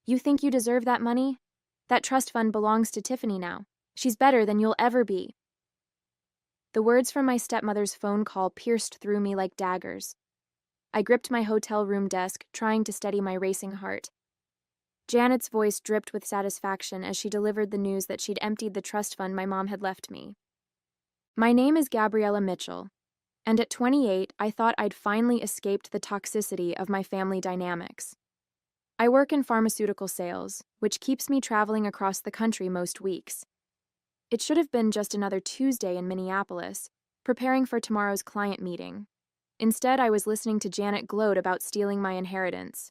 You think you deserve that money? That trust fund belongs to Tiffany now. She's better than you'll ever be." The words from my stepmother's phone call pierced through me like daggers. I gripped my hotel room desk, trying to steady my racing heart. Janet's voice dripped with satisfaction as she delivered the news that she'd emptied the trust fund my mom had left me. "My name is Gabriella Mitchell, and at 28, I thought I'd finally escaped the toxicity of my family dynamics. I work in pharmaceutical sales, which keeps me traveling across the country most weeks. It should have been just another Tuesday in Minneapolis, preparing for tomorrow's client meeting. Instead, I was listening to Janet gloat about stealing my inheritance.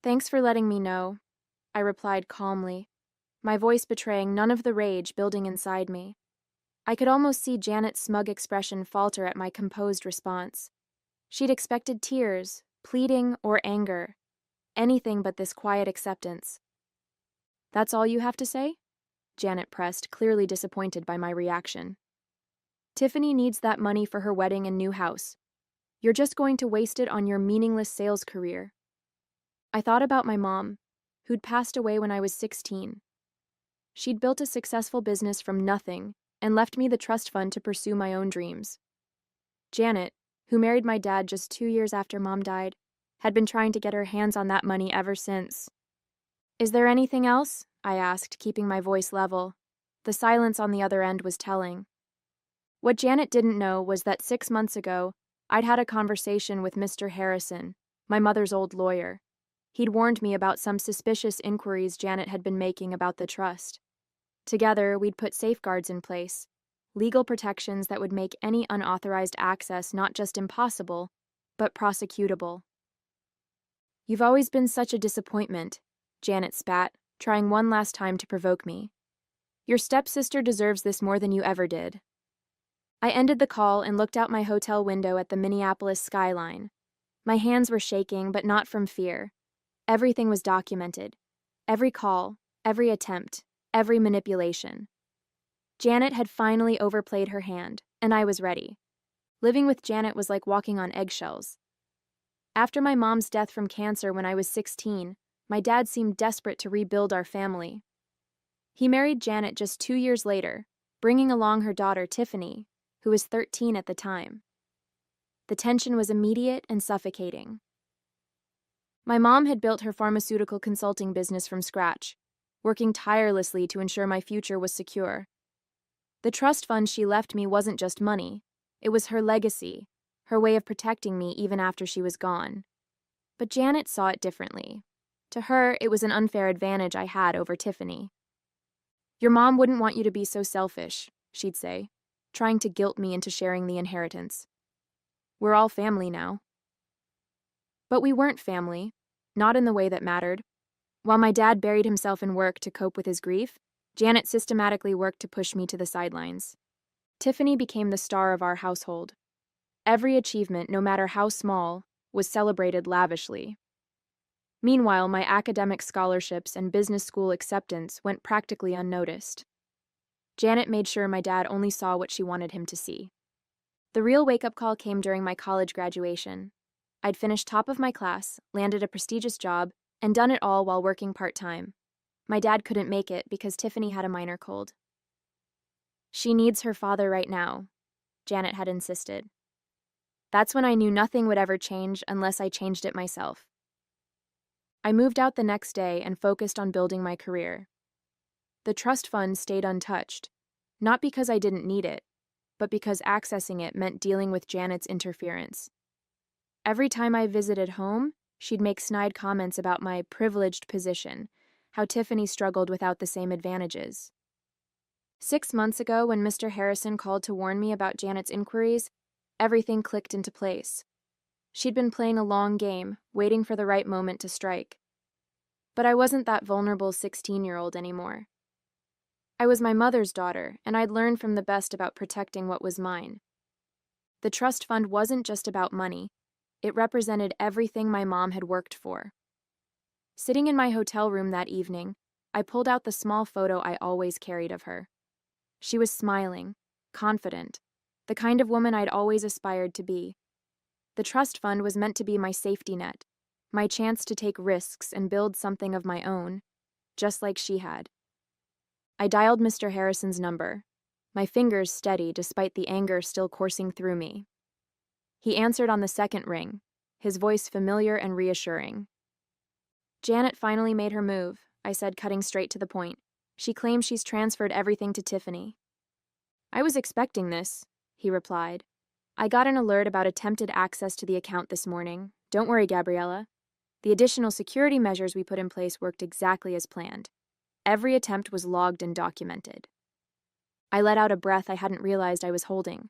"Thanks for letting me know," I replied calmly, my voice betraying none of the rage building inside me. I could almost see Janet's smug expression falter at my composed response. She'd expected tears, pleading, or anger. Anything but this quiet acceptance. "That's all you have to say?" Janet pressed, clearly disappointed by my reaction. "Tiffany needs that money for her wedding and new house. You're just going to waste it on your meaningless sales career." I thought about my mom, who'd passed away when I was 16. She'd built a successful business from nothing and left me the trust fund to pursue my own dreams. Janet, who married my dad just 2 years after Mom died, had been trying to get her hands on that money ever since. "Is there anything else?" I asked, keeping my voice level. The silence on the other end was telling. What Janet didn't know was that 6 months ago, I'd had a conversation with Mr. Harrison, my mother's old lawyer. He'd warned me about some suspicious inquiries Janet had been making about the trust. Together, we'd put safeguards in place, legal protections that would make any unauthorized access not just impossible, but prosecutable. "You've always been such a disappointment," Janet spat, trying one last time to provoke me. "Your stepsister deserves this more than you ever did." I ended the call and looked out my hotel window at the Minneapolis skyline. My hands were shaking, but not from fear. Everything was documented. Every call, every attempt, every manipulation. Janet had finally overplayed her hand, and I was ready. Living with Janet was like walking on eggshells. After my mom's death from cancer when I was 16, my dad seemed desperate to rebuild our family. He married Janet just 2 years later, bringing along her daughter Tiffany, who was 13 at the time. The tension was immediate and suffocating. My mom had built her pharmaceutical consulting business from scratch, working tirelessly to ensure my future was secure. The trust fund she left me wasn't just money, it was her legacy, her way of protecting me even after she was gone. But Janet saw it differently. To her, it was an unfair advantage I had over Tiffany. "Your mom wouldn't want you to be so selfish," she'd say, trying to guilt me into sharing the inheritance. "We're all family now." But we weren't family, not in the way that mattered. While my dad buried himself in work to cope with his grief, Janet systematically worked to push me to the sidelines. Tiffany became the star of our household. Every achievement, no matter how small, was celebrated lavishly. Meanwhile, my academic scholarships and business school acceptance went practically unnoticed. Janet made sure my dad only saw what she wanted him to see. The real wake-up call came during my college graduation. I'd finished top of my class, landed a prestigious job, and done it all while working part-time. My dad couldn't make it because Tiffany had a minor cold. "She needs her father right now," Janet had insisted. That's when I knew nothing would ever change unless I changed it myself. I moved out the next day and focused on building my career. The trust fund stayed untouched, not because I didn't need it, but because accessing it meant dealing with Janet's interference. Every time I visited home, she'd make snide comments about my privileged position, how Tiffany struggled without the same advantages. 6 months ago, when Mr. Harrison called to warn me about Janet's inquiries, everything clicked into place. She'd been playing a long game, waiting for the right moment to strike. But I wasn't that vulnerable 16-year-old anymore. I was my mother's daughter, and I'd learned from the best about protecting what was mine. The trust fund wasn't just about money. It represented everything my mom had worked for. Sitting in my hotel room that evening, I pulled out the small photo I always carried of her. She was smiling, confident, the kind of woman I'd always aspired to be. The trust fund was meant to be my safety net, My chance to take risks and build something of my own, just like she had. I dialed Mr. Harrison's number, my fingers steady despite the anger still coursing through me. He answered on the second ring, his voice familiar and reassuring. Janet finally made her move, I said, cutting straight to the point. She claims she's transferred everything to Tiffany. I was expecting this, he replied. I got an alert about attempted access to the account this morning. Don't worry, Gabriella. The additional security measures we put in place worked exactly as planned. Every attempt was logged and documented. I let out a breath I hadn't realized I was holding.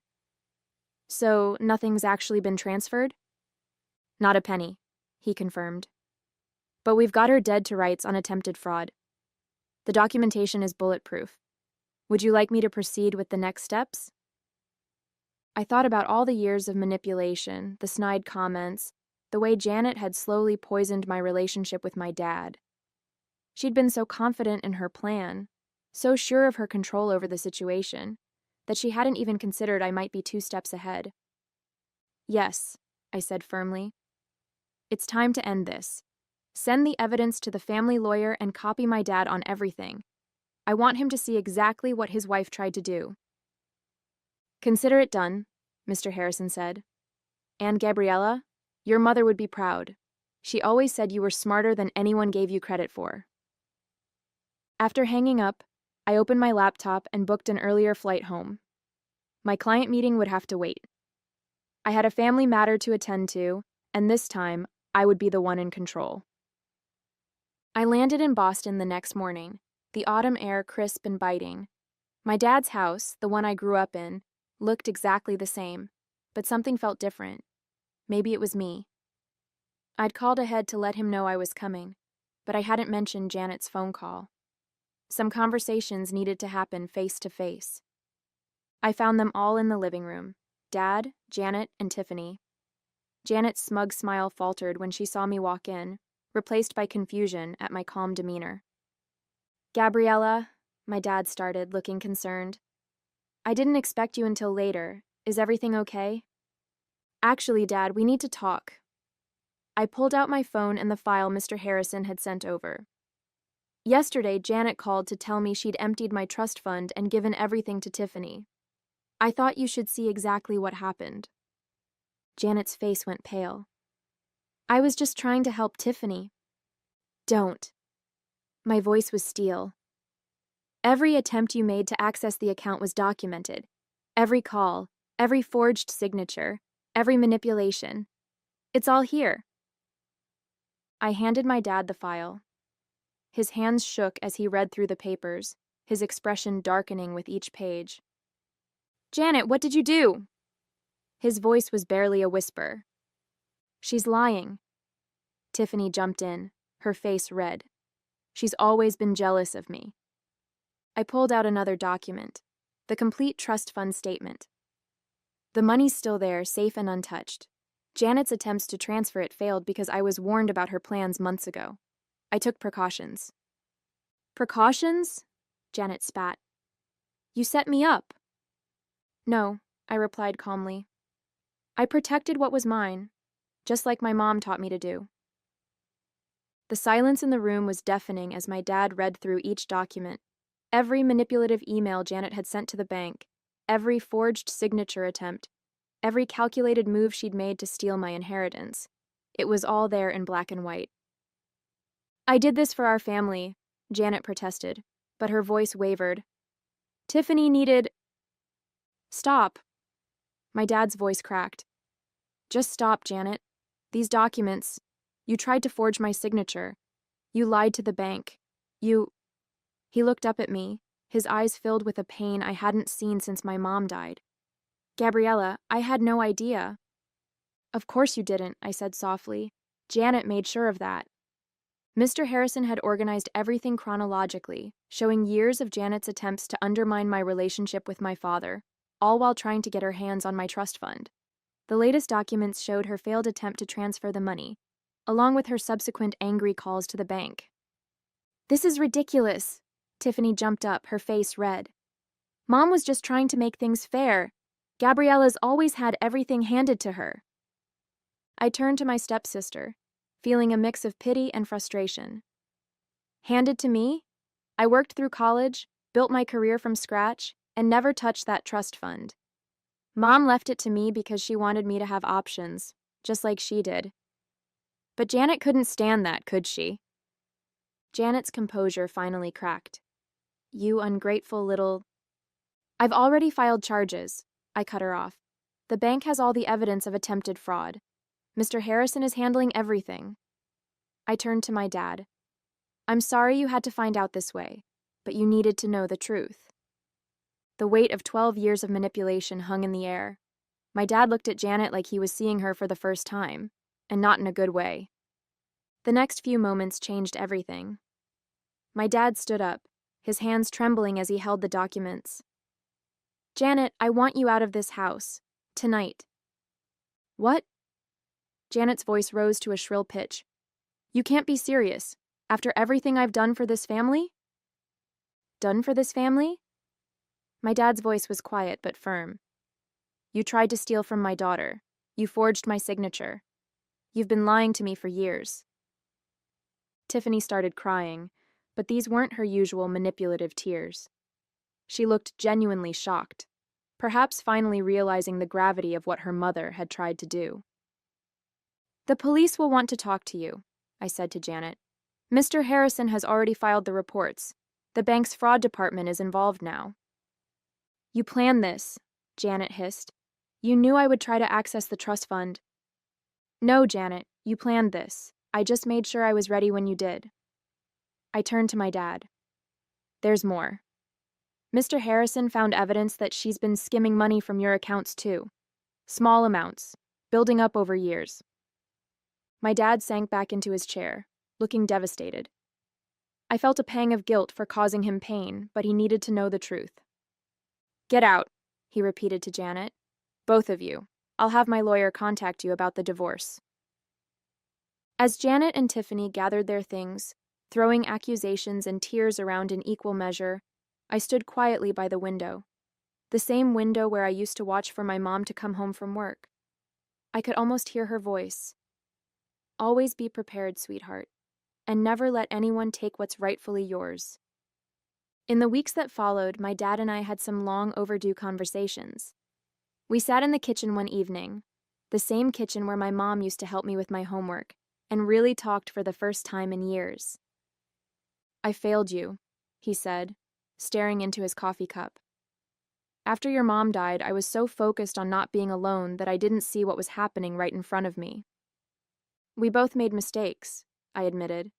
So, nothing's actually been transferred? Not a penny, he confirmed. But we've got her dead to rights on attempted fraud. The documentation is bulletproof. Would you like me to proceed with the next steps? I thought about all the years of manipulation, the snide comments, the way Janet had slowly poisoned my relationship with my dad. She'd been so confident in her plan, so sure of her control over the situation, that she hadn't even considered I might be 2 steps ahead. Yes, I said firmly. It's time to end this. Send the evidence to the family lawyer and copy my dad on everything. I want him to see exactly what his wife tried to do. Consider it done, Mr. Harrison said. And Gabriella, your mother would be proud. She always said you were smarter than anyone gave you credit for. After hanging up, I opened my laptop and booked an earlier flight home. My client meeting would have to wait. I had a family matter to attend to, and this time, I would be the one in control. I landed in Boston the next morning, the autumn air crisp and biting. My dad's house, the one I grew up in, looked exactly the same, but something felt different. Maybe it was me. I'd called ahead to let him know I was coming, but I hadn't mentioned Janet's phone call. Some conversations needed to happen face to face. I found them all in the living room, Dad, Janet, and Tiffany. Janet's smug smile faltered when she saw me walk in, replaced by confusion at my calm demeanor. Gabriella, my dad started, looking concerned. I didn't expect you until later. Is everything okay? Actually, Dad, we need to talk. I pulled out my phone and the file Mr. Harrison had sent over. Yesterday, Janet called to tell me she'd emptied my trust fund and given everything to Tiffany. I thought you should see exactly what happened. Janet's face went pale. I was just trying to help Tiffany. Don't. My voice was steel. Every attempt you made to access the account was documented. Every call, every forged signature, every manipulation. It's all here. I handed my dad the file. His hands shook as he read through the papers, his expression darkening with each page. Janet, what did you do? His voice was barely a whisper. She's lying. Tiffany jumped in, her face red. She's always been jealous of me. I pulled out another document, the complete trust fund statement. The money's still there, safe and untouched. Janet's attempts to transfer it failed because I was warned about her plans months ago. I took precautions. Precautions? Janet spat. You set me up. No, I replied calmly. I protected what was mine, just like my mom taught me to do. The silence in the room was deafening as my dad read through each document, every manipulative email Janet had sent to the bank, every forged signature attempt, every calculated move she'd made to steal my inheritance. It was all there in black and white. I did this for our family, Janet protested, but her voice wavered. Tiffany needed... Stop. My dad's voice cracked. Just stop, Janet. These documents... You tried to forge my signature. You lied to the bank. You... He looked up at me, his eyes filled with a pain I hadn't seen since my mom died. Gabriella, I had no idea. Of course you didn't, I said softly. Janet made sure of that. Mr. Harrison had organized everything chronologically, showing years of Janet's attempts to undermine my relationship with my father, all while trying to get her hands on my trust fund. The latest documents showed her failed attempt to transfer the money, along with her subsequent angry calls to the bank. This is ridiculous. Tiffany jumped up, her face red. Mom was just trying to make things fair. Gabriella's always had everything handed to her. I turned to my stepsister. feeling a mix of pity and frustration. Handed to me? I worked through college, built my career from scratch, and never touched that trust fund. Mom left it to me because she wanted me to have options, just like she did. But Janet couldn't stand that, could she? Janet's composure finally cracked. You ungrateful little... I've already filed charges, I cut her off. The bank has all the evidence of attempted fraud. Mr. Harrison is handling everything. I turned to my dad. I'm sorry you had to find out this way, but you needed to know the truth. The weight of 12 years of manipulation hung in the air. My dad looked at Janet like he was seeing her for the first time, and not in a good way. The next few moments changed everything. My dad stood up, his hands trembling as he held the documents. Janet, I want you out of this house. Tonight. What? Janet's voice rose to a shrill pitch. You can't be serious. After everything I've done for this family? Done for this family? My dad's voice was quiet but firm. You tried to steal from my daughter. You forged my signature. You've been lying to me for years. Tiffany started crying, but these weren't her usual manipulative tears. She looked genuinely shocked, perhaps finally realizing the gravity of what her mother had tried to do. The police will want to talk to you, I said to Janet. Mr. Harrison has already filed the reports. The bank's fraud department is involved now. You planned this, Janet hissed. You knew I would try to access the trust fund. No, Janet, you planned this. I just made sure I was ready when you did. I turned to my dad. There's more. Mr. Harrison found evidence that she's been skimming money from your accounts too. Small amounts, building up over years. My dad sank back into his chair, looking devastated. I felt a pang of guilt for causing him pain, but he needed to know the truth. Get out, he repeated to Janet. Both of you. I'll have my lawyer contact you about the divorce. As Janet and Tiffany gathered their things, throwing accusations and tears around in equal measure, I stood quietly by the window, the same window where I used to watch for my mom to come home from work. I could almost hear her voice. Always be prepared, sweetheart, and never let anyone take what's rightfully yours. In the weeks that followed, my dad and I had some long overdue conversations. We sat in the kitchen one evening, the same kitchen where my mom used to help me with my homework, and really talked for the first time in years. I failed you, he said, staring into his coffee cup. After your mom died, I was so focused on not being alone that I didn't see what was happening right in front of me. We both made mistakes, I admitted.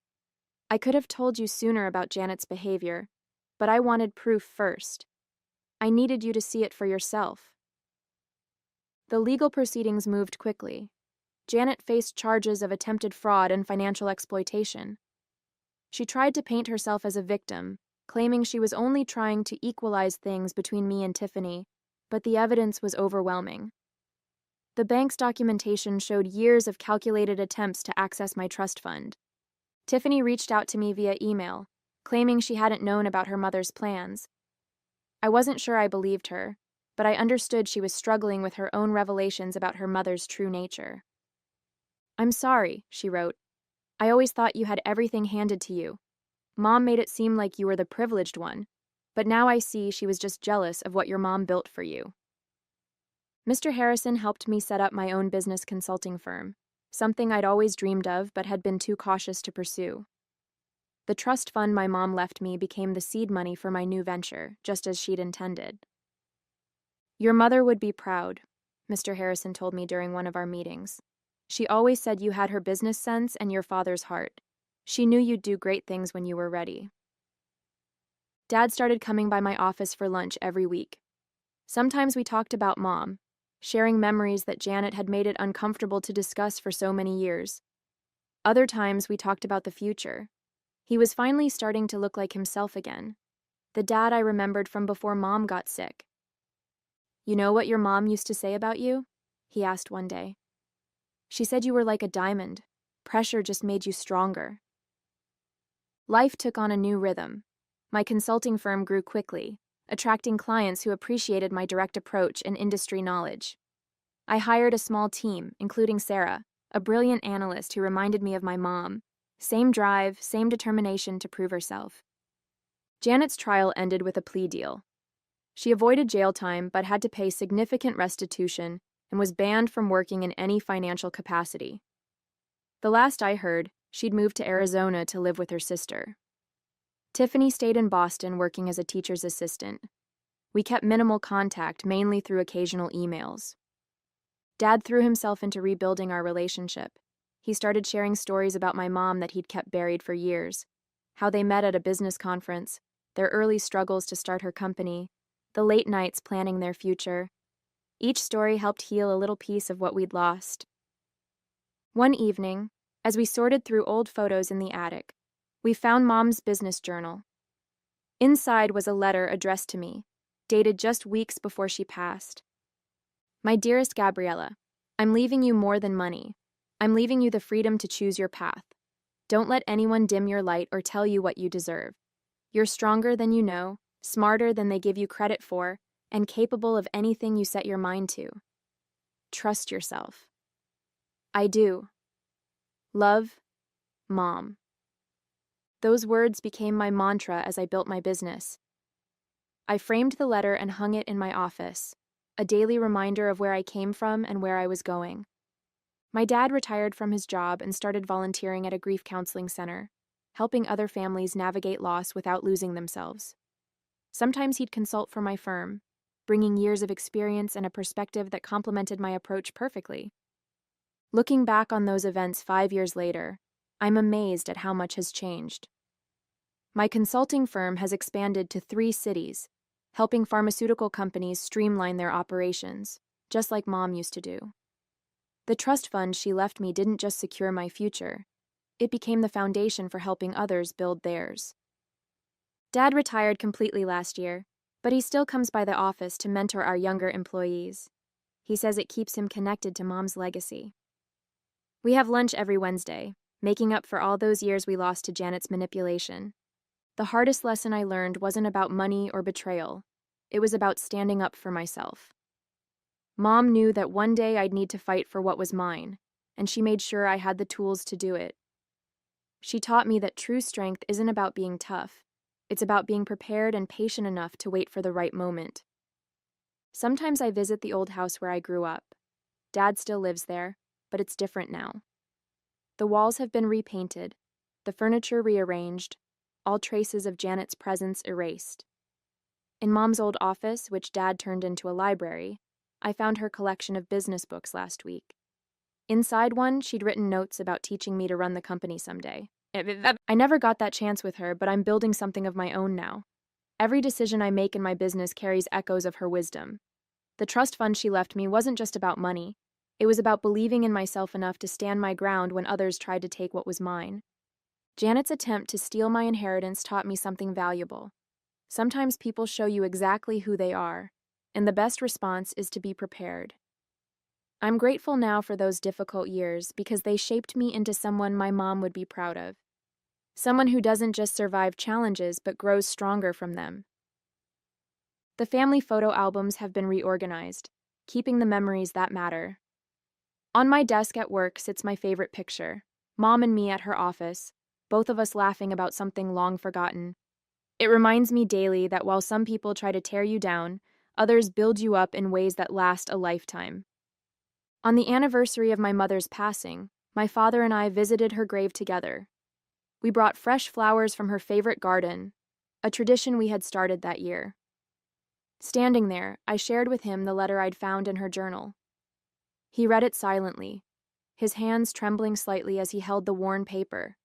I could have told you sooner about Janet's behavior, but I wanted proof first. I needed you to see it for yourself. The legal proceedings moved quickly. Janet faced charges of attempted fraud and financial exploitation. She tried to paint herself as a victim, claiming she was only trying to equalize things between me and Tiffany, but the evidence was overwhelming. The bank's documentation showed years of calculated attempts to access my trust fund. Tiffany reached out to me via email, claiming she hadn't known about her mother's plans. I wasn't sure I believed her, but I understood she was struggling with her own revelations about her mother's true nature. I'm sorry, she wrote. I always thought you had everything handed to you. Mom made it seem like you were the privileged one, but now I see she was just jealous of what your mom built for you. Mr. Harrison helped me set up my own business consulting firm, something I'd always dreamed of but had been too cautious to pursue. The trust fund my mom left me became the seed money for my new venture, just as she'd intended. Your mother would be proud, Mr. Harrison told me during one of our meetings. She always said you had her business sense and your father's heart. She knew you'd do great things when you were ready. Dad started coming by my office for lunch every week. Sometimes we talked about Mom, sharing memories that Janet had made it uncomfortable to discuss for so many years. Other times we talked about the future. He was finally starting to look like himself again, the dad I remembered from before Mom got sick. You know what your mom used to say about you? He asked one day. She said you were like a diamond. Pressure just made you stronger. Life took on a new rhythm. My consulting firm grew quickly, attracting clients who appreciated my direct approach and industry knowledge. I hired a small team, including Sarah, a brilliant analyst who reminded me of my mom. Same drive, same determination to prove herself. Janet's trial ended with a plea deal. She avoided jail time but had to pay significant restitution and was banned from working in any financial capacity. The last I heard, she'd moved to Arizona to live with her sister. Tiffany stayed in Boston working as a teacher's assistant. We kept minimal contact, mainly through occasional emails. Dad threw himself into rebuilding our relationship. He started sharing stories about my mom that he'd kept buried for years, how they met at a business conference, their early struggles to start her company, the late nights planning their future. Each story helped heal a little piece of what we'd lost. One evening, as we sorted through old photos in the attic, we found Mom's business journal. Inside was a letter addressed to me, dated just weeks before she passed. My dearest Gabriella, I'm leaving you more than money. I'm leaving you the freedom to choose your path. Don't let anyone dim your light or tell you what you deserve. You're stronger than you know, smarter than they give you credit for, and capable of anything you set your mind to. Trust yourself. I do. Love, Mom. Those words became my mantra as I built my business. I framed the letter and hung it in my office, a daily reminder of where I came from and where I was going. My dad retired from his job and started volunteering at a grief counseling center, helping other families navigate loss without losing themselves. Sometimes he'd consult for my firm, bringing years of experience and a perspective that complemented my approach perfectly. Looking back on those events 5 years later, I'm amazed at how much has changed. My consulting firm has expanded to 3 cities, helping pharmaceutical companies streamline their operations, just like Mom used to do. The trust fund she left me didn't just secure my future, it became the foundation for helping others build theirs. Dad retired completely last year, but he still comes by the office to mentor our younger employees. He says it keeps him connected to Mom's legacy. We have lunch every Wednesday, making up for all those years we lost to Janet's manipulation. The hardest lesson I learned wasn't about money or betrayal. It was about standing up for myself. Mom knew that one day I'd need to fight for what was mine, and she made sure I had the tools to do it. She taught me that true strength isn't about being tough. It's about being prepared and patient enough to wait for the right moment. Sometimes I visit the old house where I grew up. Dad still lives there, but it's different now. The walls have been repainted, the furniture rearranged, all traces of Janet's presence erased. In Mom's old office, which Dad turned into a library, I found her collection of business books last week. Inside one, she'd written notes about teaching me to run the company someday. I never got that chance with her, but I'm building something of my own now. Every decision I make in my business carries echoes of her wisdom. The trust fund she left me wasn't just about money. It was about believing in myself enough to stand my ground when others tried to take what was mine. Janet's attempt to steal my inheritance taught me something valuable. Sometimes people show you exactly who they are, and the best response is to be prepared. I'm grateful now for those difficult years because they shaped me into someone my mom would be proud of. Someone who doesn't just survive challenges but grows stronger from them. The family photo albums have been reorganized, keeping the memories that matter. On my desk at work sits my favorite picture, Mom and me at her office, both of us laughing about something long forgotten. It reminds me daily that while some people try to tear you down, others build you up in ways that last a lifetime. On the anniversary of my mother's passing, my father and I visited her grave together. We brought fresh flowers from her favorite garden, a tradition we had started that year. Standing there, I shared with him the letter I'd found in her journal. He read it silently, his hands trembling slightly as he held the worn paper.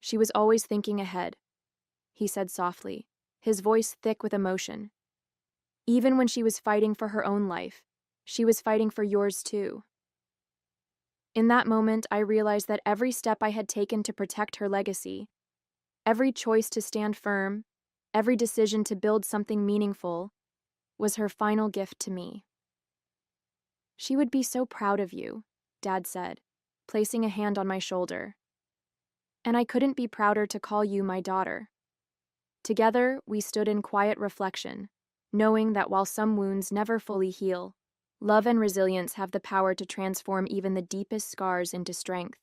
"She was always thinking ahead," he said softly, his voice thick with emotion. "Even when she was fighting for her own life, she was fighting for yours too." In that moment, I realized that every step I had taken to protect her legacy, every choice to stand firm, every decision to build something meaningful, was her final gift to me. "She would be so proud of you," Dad said, placing a hand on my shoulder. "And I couldn't be prouder to call you my daughter." Together, we stood in quiet reflection, knowing that while some wounds never fully heal, Love and resilience have the power to transform even the deepest scars into strength.